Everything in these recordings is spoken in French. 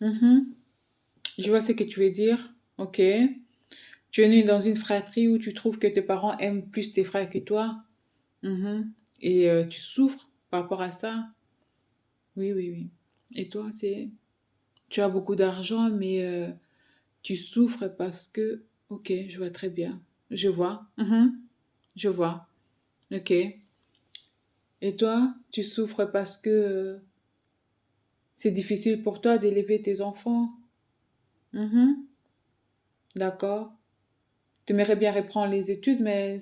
Mhm. Je vois ce que tu veux dire. Ok. Tu es né dans une fratrie où tu trouves que tes parents aiment plus tes frères que toi. Mhm. Et tu souffres par rapport à ça. Oui, oui, oui. Et toi, tu as beaucoup d'argent, mais tu souffres parce que... Ok, je vois très bien. Je vois. Mhm. Je vois. Ok. Et toi, tu souffres parce que c'est difficile pour toi d'élever tes enfants. Mhm. D'accord. Tu aimerais bien reprendre les études, mais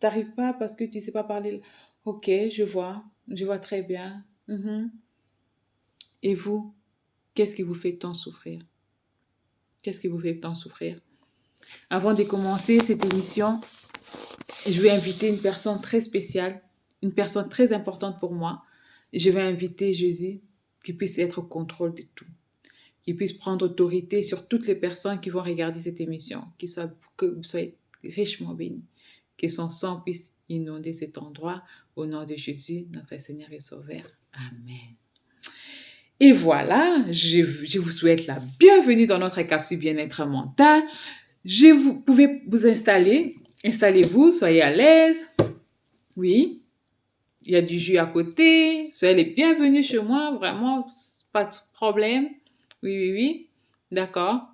t'arrives pas parce que tu sais pas parler. Ok, je vois très bien. Mhm. Et vous, qu'est-ce qui vous fait tant souffrir? Qu'est-ce qui vous fait tant souffrir? Avant de commencer cette émission, je vais inviter une personne très spéciale, une personne très importante pour moi. Je vais inviter Jésus qui puisse être au contrôle de tout, qui puisse prendre autorité sur toutes les personnes qui vont regarder cette émission, que vous soyez richement bénis, que son sang puisse inonder cet endroit au nom de Jésus, notre Seigneur et Sauveur. Amen. Et voilà, je vous souhaite la bienvenue dans notre capsule bien-être mental. Vous pouvez vous installer, installez-vous, soyez à l'aise. Oui, il y a du jus à côté. Soyez les bienvenus chez moi, vraiment, pas de problème. Oui, oui, oui. D'accord.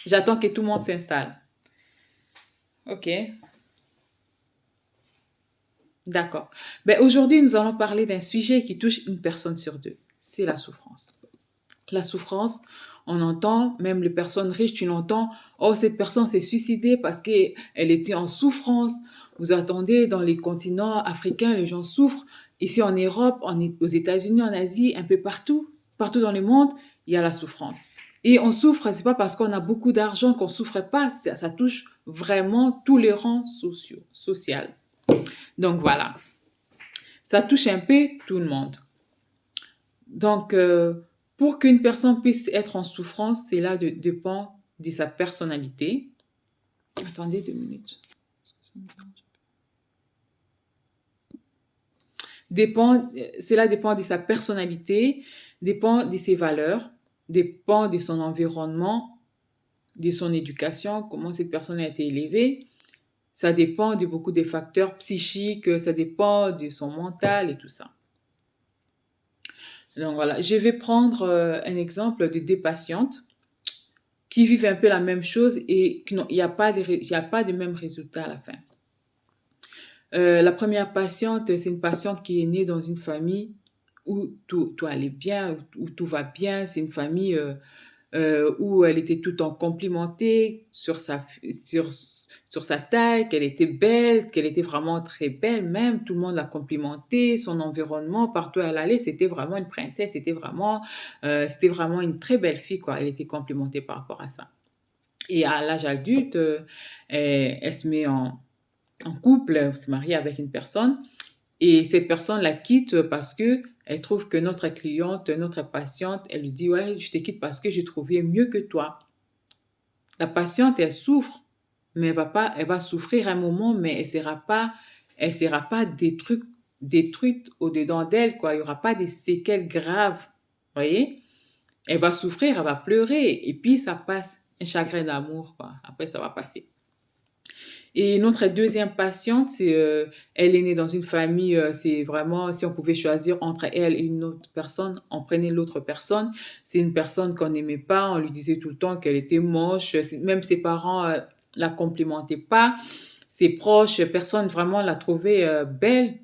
J'attends que tout le monde s'installe. OK. D'accord. Ben, aujourd'hui, nous allons parler d'un sujet qui touche une personne sur deux. C'est la souffrance. La souffrance, on entend, même les personnes riches, tu l'entends, oh, cette personne s'est suicidée parce qu'elle était en souffrance. Vous attendez, dans les continents africains, les gens souffrent. Ici en Europe, aux États-Unis, en Asie, un peu partout, partout dans le monde, il y a la souffrance. Et on souffre, c'est pas parce qu'on a beaucoup d'argent qu'on souffre pas, ça touche vraiment tous les rangs sociaux. Donc voilà, ça touche un peu tout le monde. Donc, pour qu'une personne puisse être en souffrance, cela dépend de sa personnalité. Attendez 2 minutes. Cela dépend de sa personnalité, dépend de ses valeurs, dépend de son environnement, de son éducation, comment cette personne a été élevée. Ça dépend de beaucoup de facteurs psychiques, ça dépend de son mental et tout ça. Donc voilà, je vais prendre un exemple de deux patientes qui vivent un peu la même chose et il n'y a pas de même résultat à la fin. La première patiente, c'est une patiente qui est née dans une famille où tout allait bien, où tout va bien. C'est une famille où elle était tout le temps complimentée sur sa taille, qu'elle était belle, qu'elle était vraiment très belle même. Tout le monde l'a complimentée, son environnement, partout où elle allait, c'était vraiment une princesse, c'était vraiment une très belle fille, quoi. Elle était complimentée par rapport à ça. Et à l'âge adulte, elle se met en couple, elle se marie avec une personne et cette personne la quitte parce que elle trouve que notre cliente, notre patiente, elle lui dit ouais, je te quitte parce que j'ai trouvé mieux que toi. La patiente, elle souffre, mais elle va souffrir un moment, mais elle sera pas détruite au-dedans d'elle, quoi. Il y aura pas des séquelles graves, vous voyez? Elle va souffrir, elle va pleurer, et puis ça passe, un chagrin d'amour, quoi. Après, ça va passer. Et notre deuxième patiente, elle est née dans une famille, c'est vraiment, si on pouvait choisir entre elle et une autre personne, on prenait l'autre personne. C'est une personne qu'on n'aimait pas, on lui disait tout le temps qu'elle était moche, même ses parents la complimentaient pas, ses proches, personne vraiment la trouvait belle.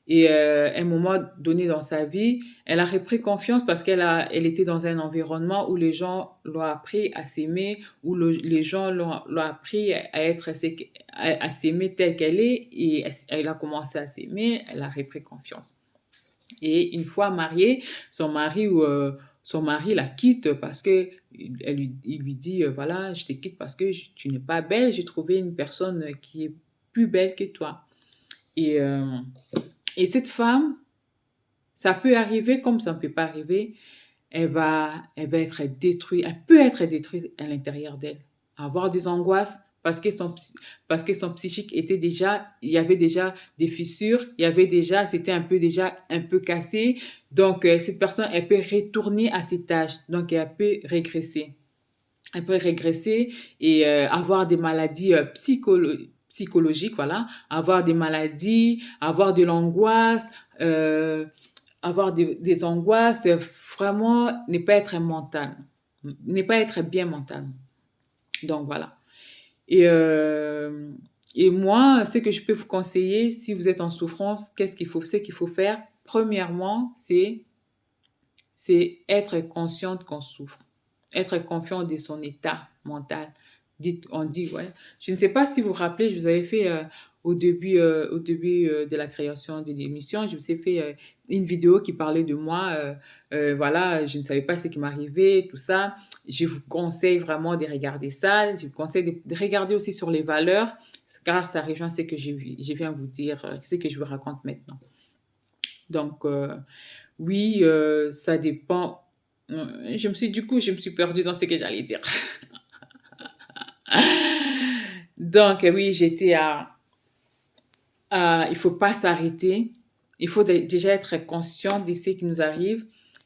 Et à un moment donné dans sa vie, elle a repris confiance parce elle était dans un environnement où les gens l'ont appris à s'aimer, où les gens l'ont appris à à s'aimer telle qu'elle est, et elle a commencé à s'aimer, elle a repris confiance. Et une fois mariée, son mari la quitte parce que il lui dit, voilà, je te quitte parce que tu n'es pas belle, j'ai trouvé une personne qui est plus belle que toi. Et, euh, et cette femme, ça peut arriver comme ça ne peut pas arriver, elle va être détruite, elle peut être détruite à l'intérieur d'elle, avoir des angoisses parce que son psychique était déjà, il y avait déjà des fissures, c'était déjà un peu cassé. Donc, cette personne, elle peut retourner à cet âge. Donc, elle peut régresser. Elle peut régresser et avoir des maladies psychologiques, voilà, avoir des maladies, avoir de l'angoisse, euh, avoir des angoisses, vraiment ne pas être mental, ne pas être bien mental. Donc voilà. Et, euh, et moi, ce que je peux vous conseiller, si vous êtes en souffrance, ce qu'il faut faire, premièrement, c'est être consciente qu'on souffre, être confiant de son état mental. On dit, ouais. Je ne sais pas si vous vous rappelez, je vous avais fait au début de la création de l'émission, je vous ai fait une vidéo qui parlait de moi. Voilà, je ne savais pas ce qui m'arrivait, tout ça. Je vous conseille vraiment de regarder ça. Je vous conseille de regarder aussi sur les valeurs, car ça rejoint ce que je viens vous dire, ce que je vous raconte maintenant. Donc, oui, ça dépend. Je me suis perdue dans ce que j'allais dire. Donc, oui, il faut pas s'arrêter. Il faut déjà être conscient de ce qui nous arrive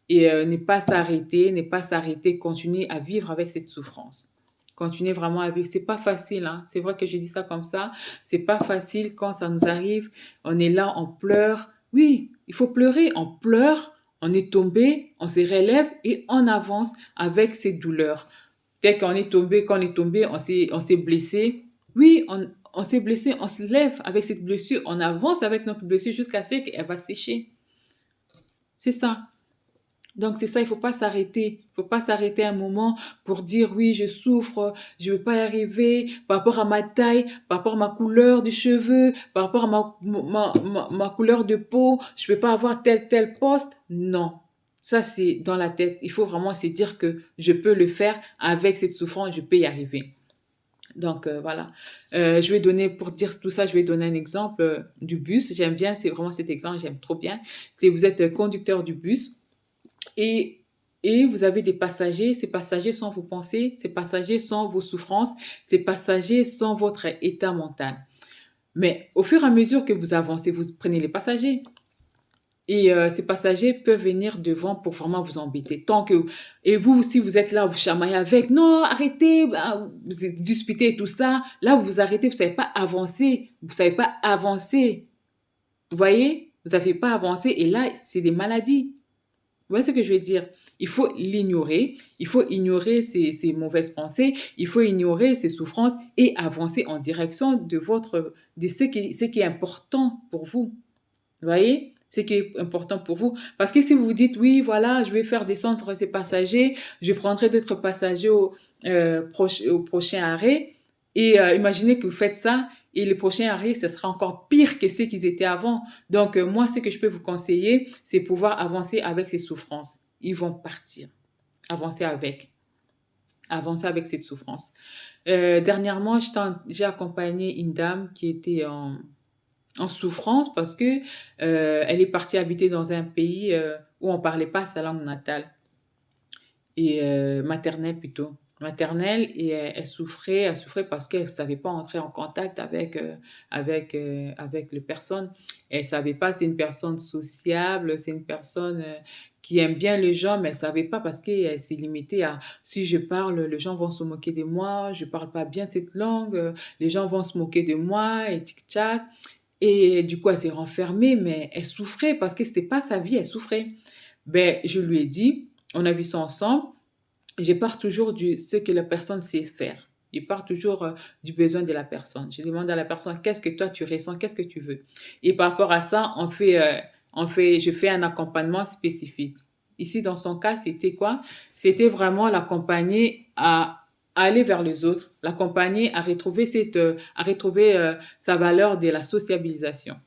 et ne pas s'arrêter, continuer à vivre avec cette souffrance. Continuer vraiment à vivre. C'est pas facile, hein. C'est vrai que je dis ça comme ça. C'est pas facile quand ça nous arrive. On est là, on pleure. Oui, il faut pleurer. On pleure, on est tombé, on se relève et on avance avec cette douleur. Dès qu'on est tombé, on s'est blessé. Oui, on s'est blessé, on se lève avec cette blessure, on avance avec notre blessure jusqu'à ce qu'elle va sécher. C'est ça. Donc, c'est ça, il ne faut pas s'arrêter. Il ne faut pas s'arrêter un moment pour dire oui, je souffre, je ne vais pas y arriver par rapport à ma taille, par rapport à ma couleur de cheveux, par rapport à ma couleur de peau, je ne peux pas avoir tel poste. Non. Ça, c'est dans la tête. Il faut vraiment se dire que je peux le faire avec cette souffrance, je peux y arriver. Donc voilà. Pour dire tout ça, je vais donner un exemple du bus. J'aime bien, c'est vraiment cet exemple, j'aime trop bien. C'est vous êtes conducteur du bus et, et vous avez des passagers. Ces passagers sont vos pensées, ces passagers sont vos souffrances, ces passagers sont votre état mental. Mais au fur et à mesure que vous avancez, vous prenez les passagers. Et ces passagers peuvent venir devant pour vraiment vous embêter. Et vous, si vous êtes là, vous chamaillez avec, non, arrêtez, vous disputez et tout ça. Là, vous vous arrêtez, vous ne savez pas avancer. Vous ne savez pas avancer. Vous voyez? Vous n'avez pas avancé. Et là, c'est des maladies. Vous voyez ce que je veux dire? Il faut l'ignorer. Il faut ignorer ces mauvaises pensées. Il faut ignorer ces souffrances et avancer en direction de ce qui est important pour vous. Vous voyez? Ce qui est important pour vous. Parce que si vous vous dites, oui, voilà, je vais faire descendre ces passagers, je prendrai d'autres passagers au prochain arrêt, et imaginez que vous faites ça, et le prochain arrêt, ce sera encore pire que ce qu'ils étaient avant. Donc, moi, ce que je peux vous conseiller, c'est pouvoir avancer avec ces souffrances. Ils vont partir. Avancer avec. Avancer avec cette souffrance. Dernièrement, j'ai accompagné une dame qui était en souffrance parce que elle est partie habiter dans un pays où on parlait pas sa langue natale et maternelle plutôt maternelle et elle souffrait parce qu'elle savait pas entrer en contact avec les personnes. Elle savait pas, c'est une personne sociable, c'est une personne qui aime bien les gens, mais elle savait pas parce qu'elle s'est limitée à si je parle, les gens vont se moquer de moi, je parle pas bien cette langue, les gens vont se moquer de moi et tic-tac. Et du coup, elle s'est renfermée, mais elle souffrait parce que c'était pas sa vie, elle souffrait. Ben, je lui ai dit, on a vu ça ensemble, je pars toujours du ce que la personne sait faire. Je pars toujours du besoin de la personne. Je demande à la personne, qu'est-ce que toi tu ressens, qu'est-ce que tu veux. Et par rapport à ça, je fais un accompagnement spécifique. Ici, dans son cas, c'était quoi? C'était vraiment l'accompagner à aller vers les autres, l'accompagner à retrouver sa valeur de la sociabilisation.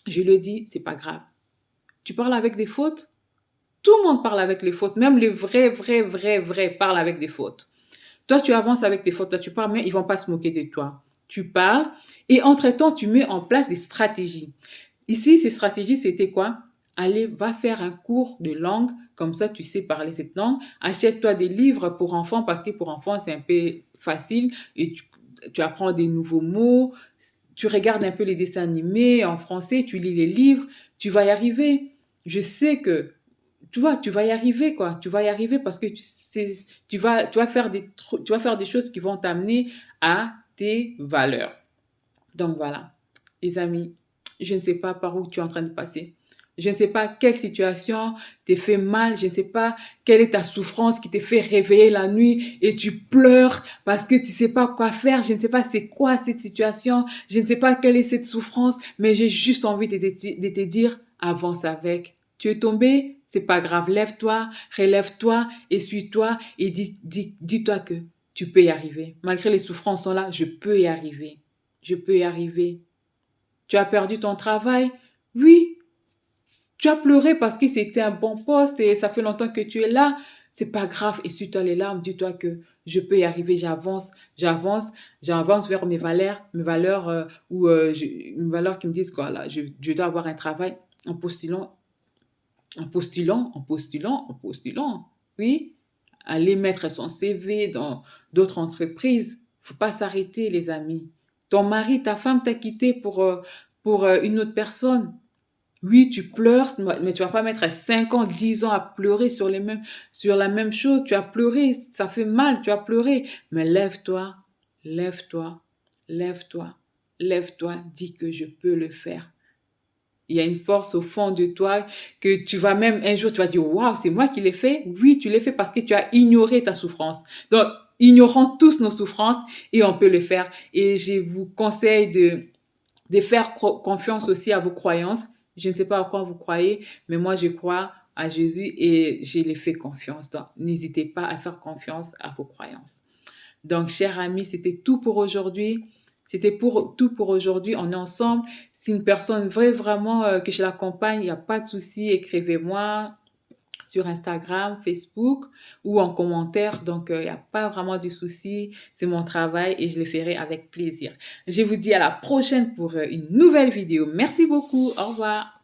Je lui dis, c'est pas grave. Tu parles avec des fautes? Tout le monde parle avec les fautes. Même les vrais parlent avec des fautes. Toi, tu avances avec tes fautes. Là, tu parles, mais ils vont pas se moquer de toi. Tu parles et entre-temps, tu mets en place des stratégies. Ici, ces stratégies, c'était quoi? Allez, va faire un cours de langue, comme ça tu sais parler cette langue. Achète-toi des livres pour enfants, parce que pour enfants, c'est un peu facile. Et tu apprends des nouveaux mots, tu regardes un peu les dessins animés en français, tu lis les livres, tu vas y arriver. Je sais que, tu vois, tu vas y arriver, quoi. Tu vas y arriver parce que tu vas faire des choses qui vont t'amener à tes valeurs. Donc voilà, les amis, je ne sais pas par où tu es en train de passer. Je ne sais pas quelle situation te fait mal. Je ne sais pas quelle est ta souffrance qui te fait réveiller la nuit et tu pleures parce que tu ne sais pas quoi faire. Je ne sais pas c'est quoi cette situation. Je ne sais pas quelle est cette souffrance, mais j'ai juste envie de te dire, avance avec. Tu es tombé, c'est pas grave. Lève-toi, relève-toi, essuie-toi et dis-toi que tu peux y arriver. Malgré les souffrances sont là, je peux y arriver. Je peux y arriver. Tu as perdu ton travail? Oui. Tu as pleuré parce que c'était un bon poste et ça fait longtemps que tu es là. C'est pas grave. Essuie-toi les larmes. Dis-toi que je peux y arriver. J'avance vers mes valeurs une valeur qui me disent quoi là. Je dois avoir un travail en postulant, en postulant. Oui. Aller mettre son CV dans d'autres entreprises. Faut pas s'arrêter, les amis. Ton mari, ta femme t'a quitté pour une autre personne. Oui, tu pleures, mais tu vas pas mettre 5 ans, 10 ans à pleurer sur la même chose. Tu as pleuré, ça fait mal, tu as pleuré. Mais lève-toi, lève-toi, lève-toi, lève-toi, dis que je peux le faire. Il y a une force au fond de toi que tu vas même un jour, tu vas dire, waouh, c'est moi qui l'ai fait. Oui, tu l'as fait parce que tu as ignoré ta souffrance. Donc, ignorons tous nos souffrances et on peut le faire. Et je vous conseille de faire confiance aussi à vos croyances. Je ne sais pas à quoi vous croyez, mais moi, je crois à Jésus et je lui fais confiance. Donc, n'hésitez pas à faire confiance à vos croyances. Donc, chers amis, c'était tout pour aujourd'hui. C'était tout pour aujourd'hui. On est ensemble. Si une personne veut vraiment que je l'accompagne, il n'y a pas de souci. Écrivez-moi sur Instagram, Facebook ou en commentaire. Donc, il n'y a pas vraiment de souci. C'est mon travail et je le ferai avec plaisir. Je vous dis à la prochaine pour une nouvelle vidéo. Merci beaucoup. Au revoir.